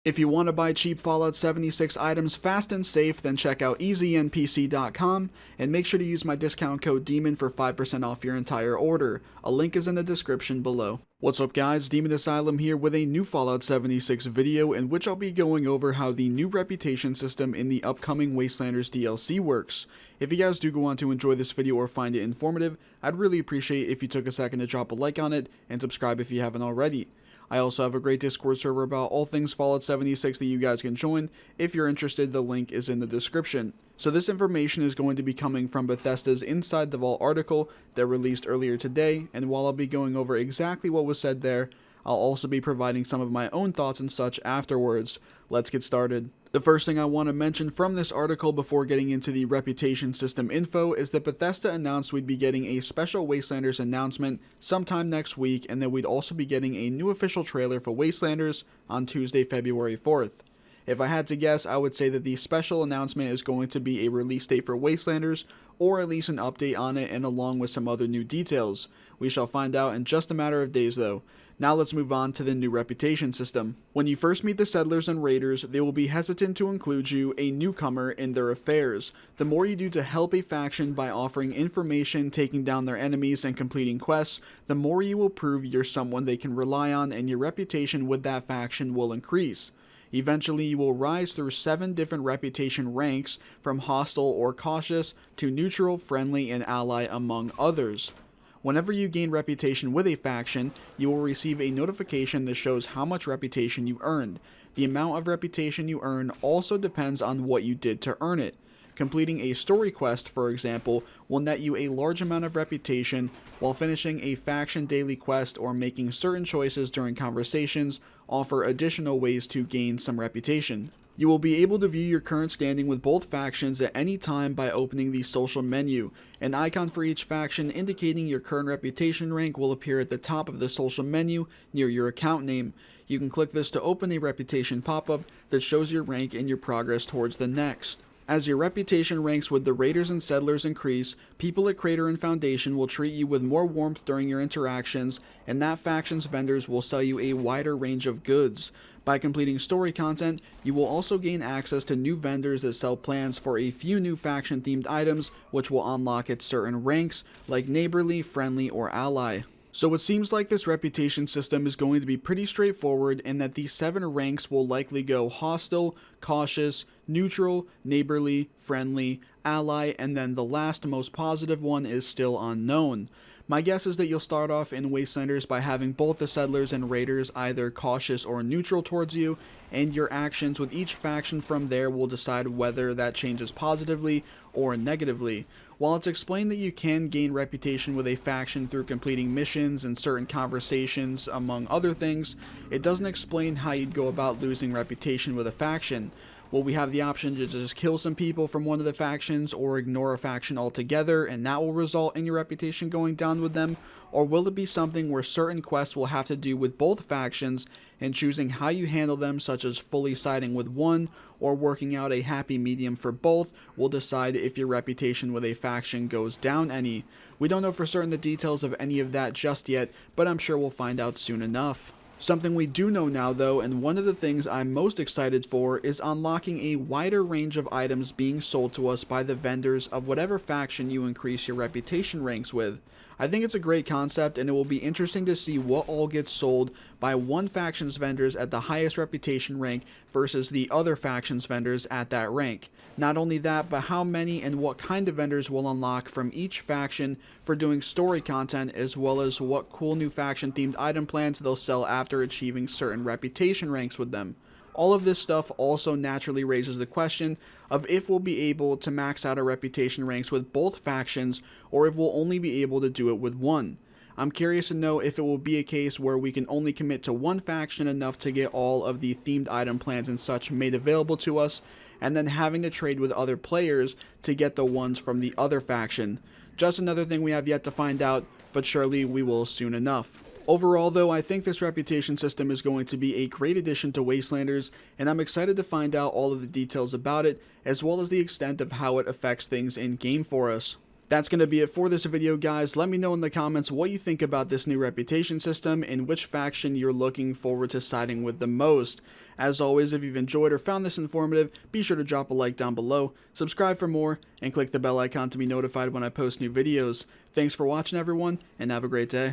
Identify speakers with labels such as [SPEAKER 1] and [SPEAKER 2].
[SPEAKER 1] If you want to buy cheap Fallout 76 items fast and safe, then check out easynpc.com and make sure to use my discount code DEMON for 5% off your entire order. A link is in the description below. What's up guys, Demon Asylum here with a new Fallout 76 video in which I'll be going over how the new reputation system in the upcoming Wastelanders DLC works. If you guys do go on to enjoy this video or find it informative, I'd really appreciate if you took a second to drop a like on it and subscribe if you haven't already. I also have a great Discord server about all things Fallout 76 that you guys can join. If you're interested, the link is in the description. So this information is going to be coming from Bethesda's Inside the Vault article that released earlier today, and while I'll be going over exactly what was said there, I'll also be providing some of my own thoughts and such afterwards. Let's get started. The first thing I want to mention from this article before getting into the reputation system info is that Bethesda announced we'd be getting a special Wastelanders announcement sometime next week, and that we'd also be getting a new official trailer for Wastelanders on Tuesday, February 4th. If I had to guess, I would say that the special announcement is going to be a release date for Wastelanders, or at least an update on it and along with some other new details. We shall find out in just a matter of days though. Now let's move on to the new reputation system. When you first meet the settlers and raiders, they will be hesitant to include you, a newcomer, in their affairs. The more you do to help a faction by offering information, taking down their enemies, and completing quests, the more you will prove you're someone they can rely on and your reputation with that faction will increase. Eventually, you will rise through 7 different reputation ranks, from hostile or cautious to neutral, friendly, and ally, among others. Whenever you gain reputation with a faction, you will receive a notification that shows how much reputation you earned. The amount of reputation you earn also depends on what you did to earn it. Completing a story quest, for example, will net you a large amount of reputation, while finishing a faction daily quest or making certain choices during conversations offer additional ways to gain some reputation. You will be able to view your current standing with both factions at any time by opening the social menu. An icon for each faction indicating your current reputation rank will appear at the top of the social menu near your account name. You can click this to open a reputation pop-up that shows your rank and your progress towards the next. As your reputation ranks with the raiders and settlers increase, people at Crater and Foundation will treat you with more warmth during your interactions, and that faction's vendors will sell you a wider range of goods. By completing story content, you will also gain access to new vendors that sell plans for a few new faction-themed items, which will unlock at certain ranks, like neighborly, friendly, or ally. So it seems like this reputation system is going to be pretty straightforward, and that these 7 ranks will likely go hostile, cautious, neutral, neighborly, friendly, ally, and then the last most positive one is still unknown. My guess is that you'll start off in Wastelanders by having both the settlers and raiders either cautious or neutral towards you, and your actions with each faction from there will decide whether that changes positively or negatively. While it's explained that you can gain reputation with a faction through completing missions and certain conversations among other things, it doesn't explain how you'd go about losing reputation with a faction. Will we have the option to just kill some people from one of the factions or ignore a faction altogether and that will result in your reputation going down with them? Or will it be something where certain quests will have to do with both factions, and choosing how you handle them, such as fully siding with one or working out a happy medium for both, will decide if your reputation with a faction goes down any? We don't know for certain the details of any of that just yet, but I'm sure we'll find out soon enough. Something we do know now though, and one of the things I'm most excited for, is unlocking a wider range of items being sold to us by the vendors of whatever faction you increase your reputation ranks with. I think it's a great concept, and it will be interesting to see what all gets sold by one faction's vendors at the highest reputation rank versus the other faction's vendors at that rank. Not only that, but how many and what kind of vendors will unlock from each faction for doing story content, as well as what cool new faction themed item plans they'll sell after achieving certain reputation ranks with them. All of this stuff also naturally raises the question of if we'll be able to max out our reputation ranks with both factions, or if we'll only be able to do it with one. I'm curious to know if it will be a case where we can only commit to one faction enough to get all of the themed item plans and such made available to us, and then having to trade with other players to get the ones from the other faction. Just another thing we have yet to find out, but surely we will soon enough. Overall though, I think this reputation system is going to be a great addition to Wastelanders, and I'm excited to find out all of the details about it, as well as the extent of how it affects things in game for us. That's going to be it for this video, guys. Let me know in the comments what you think about this new reputation system and which faction you're looking forward to siding with the most. As always, if you've enjoyed or found this informative, be sure to drop a like down below, subscribe for more, and click the bell icon to be notified when I post new videos. Thanks for watching, everyone, and have a great day.